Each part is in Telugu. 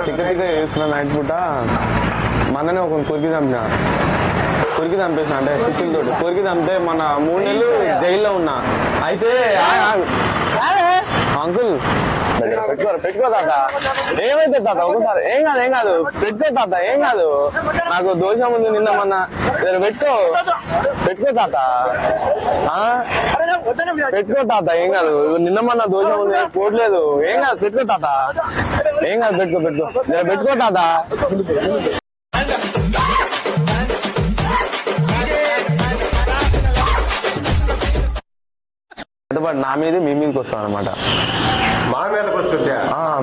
టికెట్ వేసుకున్న నైట్ పూట మననే ఒక కొరికి చంపేసిన అంటే సిక్కిల్ తోటి కొరికి చంపితే మన 3 నెలలు జైల్లో ఉన్నా. అయితే అంకుల్ పెట్టుకో తాత, ఏమైతే తాత ఒకసారి ఏం కాదు పెట్టుకో తాత, ఏం కాదు. నాకు దోషం ఉంది నిన్న మొన్న, పెట్టుకో తాత, పెట్టుకో తాత, ఏం కాదు. నిన్న మొన్న దోషం ఉంది, పోట్లేదు, ఏం కాదు. పెట్టుకో తాత, ఏం కాదు. పెట్టుకో తాత. నా మీద మీ మీదకి వస్తుంది అనమాట. మా మీదకి వస్తుందా?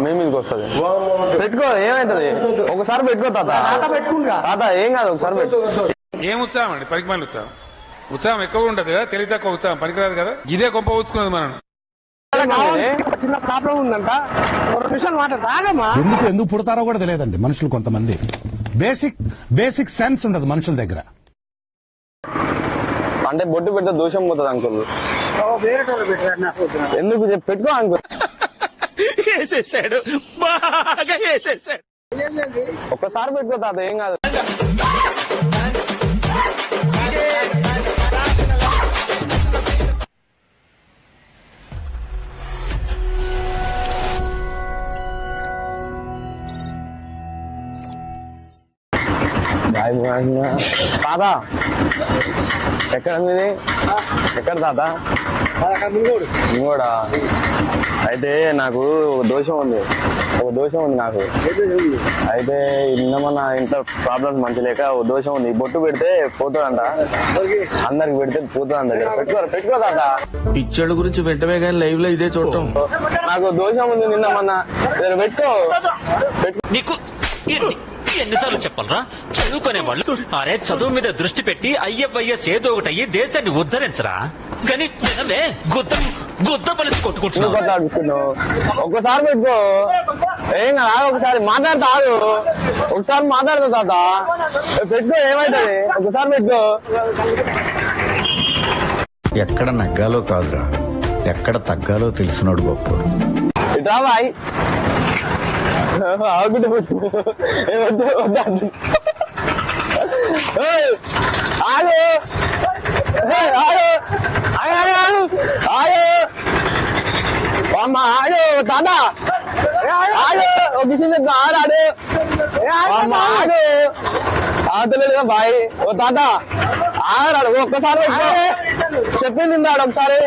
మీ మీదకి వస్తుంది. పెట్టుకో, ఏమైతుంది. ఒకసారి పెట్టుకో తాత, తాత ఏం కాదు. ఒకసారి పెట్టుకో. ఏం ఉత్సాహం అండి, పనికిమాలిన ఉత్సాహం ఎక్కువ ఉంటది కదా, తెలివి తక్కువ ఉత్సాహం పనికిరాదు కదా. ఇదే గొప్ప ఊచుకున్నది మనం. చిన్న ప్రాబ్లం ఉందంట, 2 నిమిషాలు మాట్లాడతాగమ్మా. ఎందుకు పుడతారో కూడా తెలియదండి మనుషులు. కొంతమంది బేసిక్ సెన్స్ ఉండదు మనుషుల దగ్గర. అంటే బొట్టు పెడితే దోషం పోతుంది అంకుల్. ఎందుకు పెట్టుకో అంకుల్. వేసేసాడు, బాగా వేసేసాడు. ఒక్కసారి పెట్టుకో తాత, ఏం కాదు. తాత ఎక్కడ మీది? ఎక్కడ తాత? ఇంకోడా? అయితే నాకు ఒక దోషం ఉంది నాకు. అయితే నిన్న మన ఇంట్లో ప్రాబ్లమ్స్ మంచి లేక ఒక దోషం ఉంది. బొట్టు పెడితే పోతుందంట, అందరికి పెడితే పోతుందంట. పెట్టుకో తాత. పిచ్చోళ్ళ గురించి వెంటనే కానీ లైవ్ లో ఇదే చూడటం. నాకు దోషం ఉంది నిన్న మొన్న, పెట్టుకో. నీకు ఎన్నిసార్లు చెప్పాలరా? చదువుకునే వాళ్ళు అరే చదువు మీద దృష్టి పెట్టి ఐఎఫ్ఐఎస్ ఏదో ఒకటి అయ్యి దేశాన్ని ఉద్ధరించరా. కానీ గుద్ద పలిసి కొట్టుకుంటున్నావు. ఒక్కసారి పెట్టుకో, ఏం కాదు. ఒకసారి మాట్లాడతాడు, ఒకసారి మాట్లాడతా తాత. పెట్టుకో, ఏమైతుంది. ఒకసారి పెట్టుకో. ఎక్కడ నగ్గాలో కాదురా, ఎక్కడ తగ్గాలో తెలిసినోడు గొప్పోడు. ఇట్రా బాయ్. ఆగుంటే ఆగు అమ్మ, ఆడు తాత, ఆడు ఒక విషయం చెప్తా. ఆడాడు అమ్మ, ఆడలేదుగా బాయ్. ఓ తాత ఆడాడు. ఒక్కసారి చెప్పింది ఆడు ఒకసారి.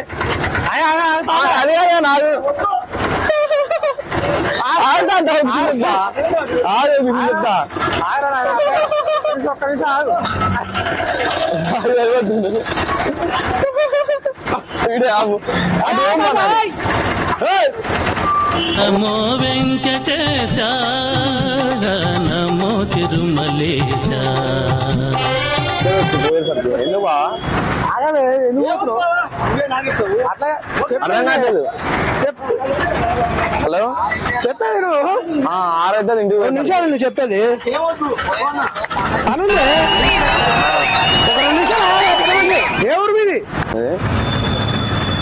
అదే నాకు నమో వెంకటేశ, నమో తిరుమలేశ. హలో, చెప్పేది నువ్వు. 6 ఇంటికి 2 నిమిషాలు నువ్వు చెప్పేది. అనుంది ఒక 2 నిమిషాలు. ఎవరు మీది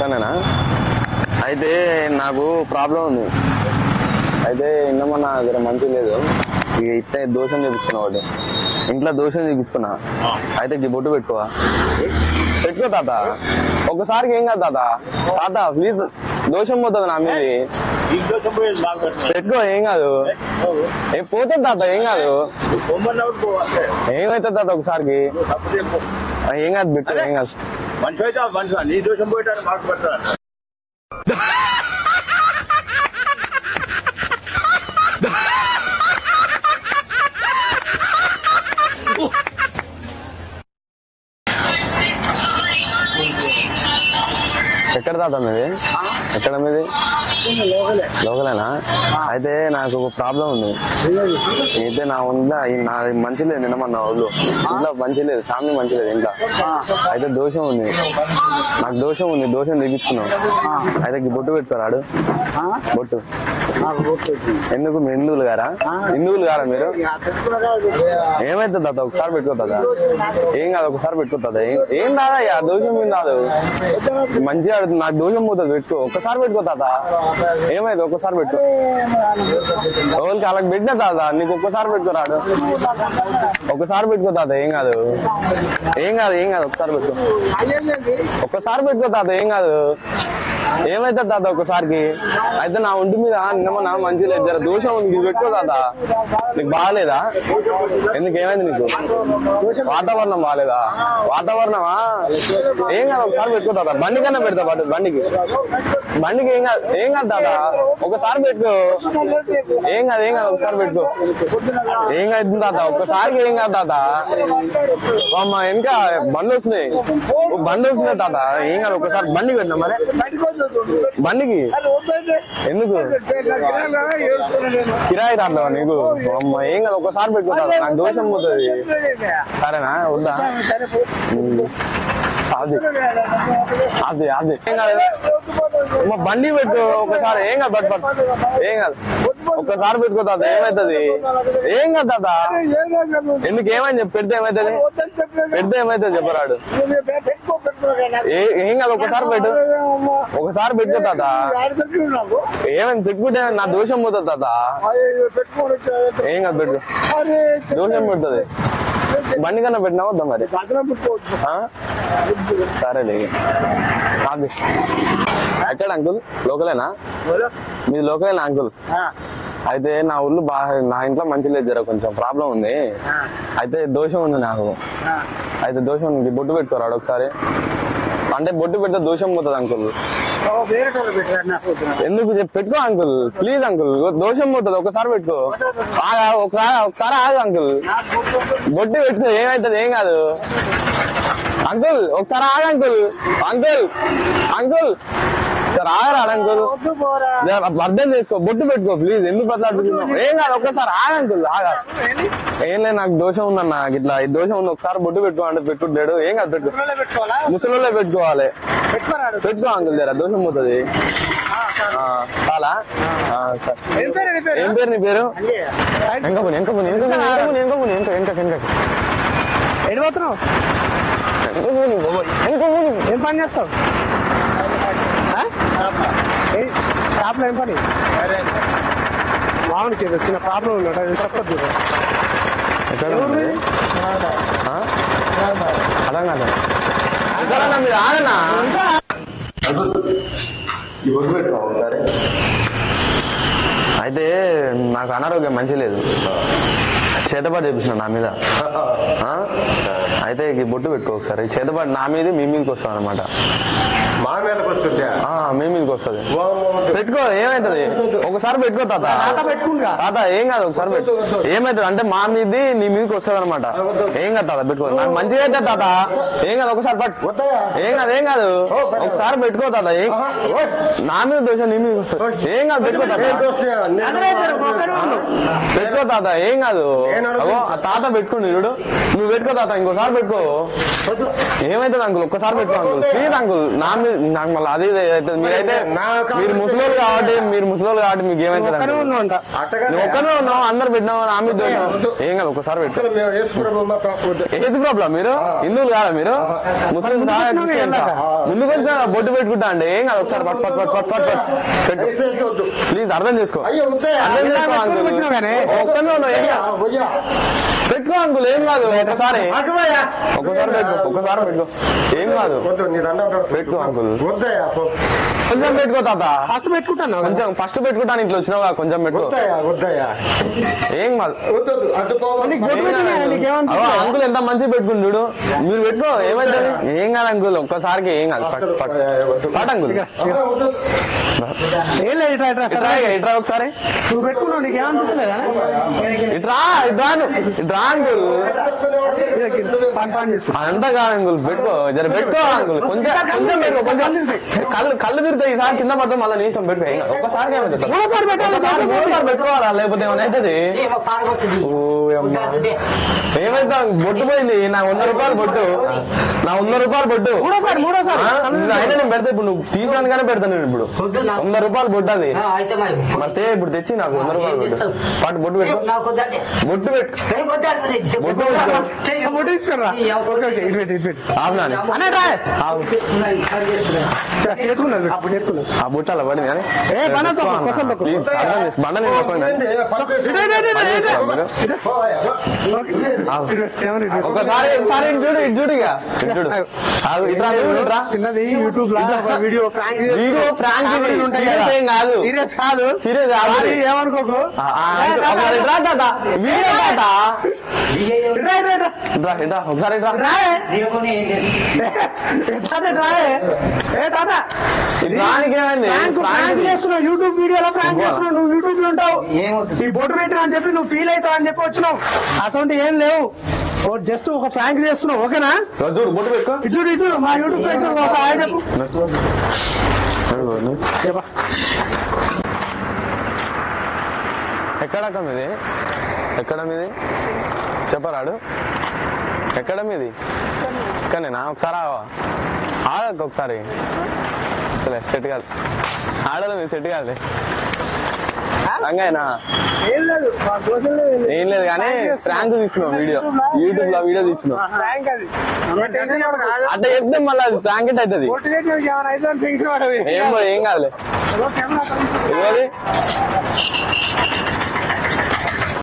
కానేనా? అయితే నాకు ప్రాబ్లం ఉంది. అయితే ఇంకమ్మా నా దగ్గర మంచి లేదు. ఇక ఇట్లా దోషం చూపించుకున్నా, ఒకటి ఇంట్లో దోషం చూపించుకున్నా. అయితే బొట్టు పెట్టుకో తాత. ఒకసారికి ఏం కాదు తాత. తాత ప్లీజ్, దోషం పోతుంది నా మీద. పెట్టుకో, ఏం కాదు. పోతుంది తాత, ఏం కాదు. ఏమైతుంది తాత ఒకసారికి? ఏం కాదు, పెట్టు, ఏం కాదు. ఎక్కడ తాత మీది? ఎక్కడ మీది? లోకలేనా? అయితే నాకు ఒక ప్రాబ్లం ఉంది. అయితే నా ఉందా, నాది మంచి లేదు. నిన్న మన ఊళ్ళో ఇంట్లో మంచి లేదు, ఫ్యామిలీ మంచి లేదు ఇంట్లో. అయితే దోషం ఉంది, నాకు దోషం ఉంది. దోషం తెగించుకున్నాం. అయితే బొట్టు పెట్టుకోరాడు. బొట్టు ఎందుకు? మీ హిందువులు గారా? హిందువులు గారా మీరు? ఏమైతుంది తాత? ఒకసారి పెట్టుకోతుందా? ఏం కాదు, ఒకసారి పెట్టుకోతుందా? ఏం రాదా? దోషం ఏం రాదు. మంచిగా నాకు దోషం పోతుంది. పెట్టుకో, ఒక్కసారి పెట్టుకో తాత. ఏమైంది ఒక్కసారి పెట్టు ఓన్కి అలాగ పెట్టినా తాత నీకు ఒక్కసారి పెట్టుకోరాడు ఒక్కసారి పెట్టుకో తాత ఏం కాదు ఏం కాదు ఏం కాదు ఒక్కసారి పెట్టుకో ఒక్కసారి పెట్టుకో తాత ఏం కాదు ఏమైతే తాత ఒక్కసారికి అయితే నా ఒంటి మీద నిన్న మంచి లేదు జర దోషం ఉంది ఇది పెట్టుకో తాత నీకు బాగాలేదా ఎందుకు ఏమైంది నీకు వాతావరణం బాగాలేదా వాతావరణమా ఏం కాదు ఒకసారి పెట్టుకో తాత బండి కన్నా పెడతా పాటు బండికి ఏం కాదు తాత ఒకసారి పెట్టుకో ఏం కాదు ఒకసారి పెట్టుకో ఏం కాదు తాత ఒక్కసారికి ఏం కాదు తాత అమ్మ ఇంకా బండ్లు వస్తున్నాయి తాత ఏం కాదు ఒకసారి బండికి పెట్టినా మరి బండికి ఎందుకు కిరాయి రాట్లేవా నీకు అమ్మ ఏం కాదు ఒకసారి పెట్టుకో తాత నాకు దోషం పోతుంది సరేనా వద్దా అది ఏం కాదు బండి పెట్టు ఒకసారి ఏం కాదు పట్టు ఏం కాదు ఒక్కసారి పెట్టుకో తాత ఏమవుతుంది ఏం కాదు తాత ఎందుకు ఏమని చెప్పి పెడితే ఏమవుతుంది చెప్పరాడు ఏం కాదు ఒకసారి పెట్టుకో తాత ఏమైంది పెట్టుకుంటే నా దోషం పోతుంది తాత ఏం కాదు పెట్టుకో దోషం పెడుతుంది బండి కన్నా పెట్టినా వద్దా మరి సరేలే అది ఎక్కడ అంకుల్ లోకలేనా మీది లోకలేనా అంకుల్ అయితే నా ఊళ్ళో బాగా నా ఇంట్లో మంచి లేదు జర కొంచెం ప్రాబ్లం ఉంది అయితే దోషం ఉంది నాకు అయితే దోషం ఉంది బొట్టు పెట్టుకోరాడు ఒకసారి అంటే బొట్టు పెడితే దోషం పోతుంది అంకుల్ ఎందుకు పెట్టుకో అంకుల్ ప్లీజ్ అంకుల్ దోషం పోతుంది ఒకసారి పెట్టుకో ఒకసారి ఆగు అంకుల్ బొట్టు పెట్టుకో ఏమైతుంది ఏం కాదు అంకుల్ ఒకసారి ఆగు అంకుల్ సార్ ఆగరాడు అంకుల్ అర్థం చేసుకో బొట్టు పెట్టుకో ప్లీజ్ ఎందుకు బతలాడుతున్నావు ఏం కాదు ఒక్కసారి ఆగు అంకుల్ ఏం లేదు నాకు దోషం ఉందన్న నాకు ఇట్లా ఈ దోషం ఉంది ఒకసారి బొట్టు పెట్టుకో అంటే పెట్టుకుంటాడు ఏం కాదు పెట్టు ముసలిలో పెట్టుకోవాలి పెట్టుకో అంకుల్ జరా దోషం పోతుంది చాలా ఏం పేరు నీ పేరు ఎడిపోతున్నావు ఏం పని చేస్తావు షాప్లో ఏం పని మామూలుకి చిన్న ప్రాబ్లం ఉందట చెప్పద్దు అర్థం కాదు మీరు ఆగనా అయితే నాకు అనారోగ్యం మంచి లేదు చేతపాటు చేపించిన నా మీద అయితే బొట్టు పెట్టుకో ఒకసారి చేతపాటు నా మీద మీ మీదకి వస్తాను అనమాట మా మీదకి వస్తుంటే మీ మీదకి వస్తుంది పెట్టుకో ఏమైతుంది ఒకసారి పెట్టుకో తాత తాత ఏం కాదు ఒకసారి పెట్టు ఏమైతుంది అంటే మా మీది నీ మీదకి వస్తుంది అనమాట ఏం కాదు తాత పెట్టుకో నాకు మంచిగా అయితే తాత ఏం కాదు ఒకసారి పట్టు ఏం కాదు ఒకసారి పెట్టుకో తాత నా మీద దోషం నీ మీదకి వస్తుంది ఏం కాదు పెట్టుకో తాత పెట్టుకో తాత ఏం కాదు తాత పెట్టుకోండి చూడు నువ్వు పెట్టుకో తాత ఇంకోసారి పెట్టుకో ఏమైతుంది అంకుల్ ఒక్కసారి పెట్టుకో అంకుల్ ప్లీజ్ అంకుల్ నా మీద నాకు మళ్ళీ అది మీరైతే మీరు ముసలోళ్ళు కాబట్టి మీకు ఏమైతుంది ఒక్కనే ఉన్నావు అందరు పెట్టినావు నా మీద ఏం కాదు ఒక్కసారి పెట్టు ఏది ప్రాబ్లం మీరు హిందువులు కాదా మీరు ముస్లిం ముందుకు వచ్చి బొట్టు పెట్టుకుంటా అండి ఏం కాదు ఒకసారి ప్లీజ్ అర్థం చేసుకో ఒక్కనే ఉన్నావు పెట్టుకో అంకుల్ ఏం కాదు ఒకసారి పెట్టుకో ఏం కాదు పెట్టుకో అంకుల్ కొంచెం పెట్టుకో తాత ఫస్ట్ పెట్టుకుంటాను కొంచెం ఫస్ట్ పెట్టుకుంటాను ఇంట్లో వచ్చినావా కొంచెం పెట్టుకో ఏం కాదు అంకుల్ ఎంత మంచిగా పెట్టుకుని చూడు మీరు పెట్టుకో ఏమైతే ఏం కాదు అంకుల్ ఒక్కసారికి ఏం కాదు పాట అంకుల్ ఇట్రా ఒకసారి నువ్వు పెట్టుకున్నావు నీకేమనిపిస్తలేదా ఇట్రా అంకుల్ అంతా కాదు అంకుల్ పెట్టుకో జర పెట్టుకో అంకుల్ కొంచెం పెట్టుకో కొంచెం కళ్ళు తిరుగుతాయి ఈసారి కింద పడతాం మళ్ళీ నీ ఇష్టం పెట్టుకో ఒక్కసారి మూడోసారి పెట్టుకోవాలా లేకపోతే ఏమైనా అవుతుంది ఏమైతే బొట్టు పోయింది నా 100 రూపాయలు బొట్టు అయినా నేను పెడతా ఇప్పుడు నువ్వు తీసుకోవడానికనే పెడతాను నేను ఇప్పుడు 100 రూపాయలు బొట్టు అది మరి ఇప్పుడు తెచ్చి నాకు 100 రూపాయలు బొట్టు బొట్టు పెట్టు బొట్టు తీసుకురా. ఓకే ఓకే ఇటు పెట్టు, ఇటు పెట్టు. ఆపునాని అనే రా. ఆపు. ఎత్తుకున్నాడు, ఎత్తుకున్నాడు. ఆ బుట్టలో పడింది కానీ ఏ బండలు తొక్కు, కొసలు తొక్కు. ప్లీజ్ అర్థం చేసి బండలు తొక్కండి. ఒకసారి ఒకసారి ఇటు చూడు, ఇటు చూడు, ఇక ఇటు చూడు. ఆగు, ఇట్రా, ఇట్రా. చిన్నది యూట్యూబ్ లో ఒక వీడియో వీడియో ప్రాంక్ ఉంటాయి కదా. ఏం కాదు, సీరియస్ కాదు, సీరియస్ కాదు. అది ఏమనుకోకు. ఒకసారి ఇట్రా తాత, వీడియో తాత. ఇట్రా, ఇట్రా, ఇట్రా. ఇట్రా, ఇట్రా, ఒకసారి ఇట్రా. రాయే. తాత రాయే. ఏ తాత దానికి ఏమైంది? ప్రాంక్ చేస్తున్నావు, యూట్యూబ్ వీడియోలో ప్రాంక్ చేస్తున్నావు. నువ్వు యూట్యూబ్ లో ఉంటావు, ఈ బొట్టు పెట్టినా అని చెప్పి నువ్వు ఫీల్ అవుతావు అని చెప్పి వచ్చినావు. అసలు ఏం లేవు, జస్ట్ ఒక ప్రాంక్ చేస్తున్నావు. ఓకేనా? చూడు బొట్టు పెట్టుకో. ఇటు ఇటు మా యూట్యూబ్ ఫ్రెండ్స్ ఒక హాయ్ చెప్పు. చెప్పా. ఎక్కడ మీది? ఎక్కడ మీది చెప్పరాడు? ఎక్కడ మీది? ఇక్కడనేనా? ఒకసారి ఆగక్క, ఒకసారి సెట్ కాదు, ఆడదు మీరు సెట్ కాదులే. అంగేనా? ఏం లేదు, మా దోస్తులు ఏం లేదు కానీ ప్రాంక్ తీస్తున్నాం, వీడియో యూట్యూబ్ లో వీడియో తీస్తున్నాం. ప్రాంక్ అది. అట్లా చెప్తే మళ్ళీ ప్రాంక్ అవుతుంది. బొట్టు చేసి ఏమైనా అయితే అని టెన్షన్ పడవి. ఏం కాదులే. కెమెరా ఇదిగోది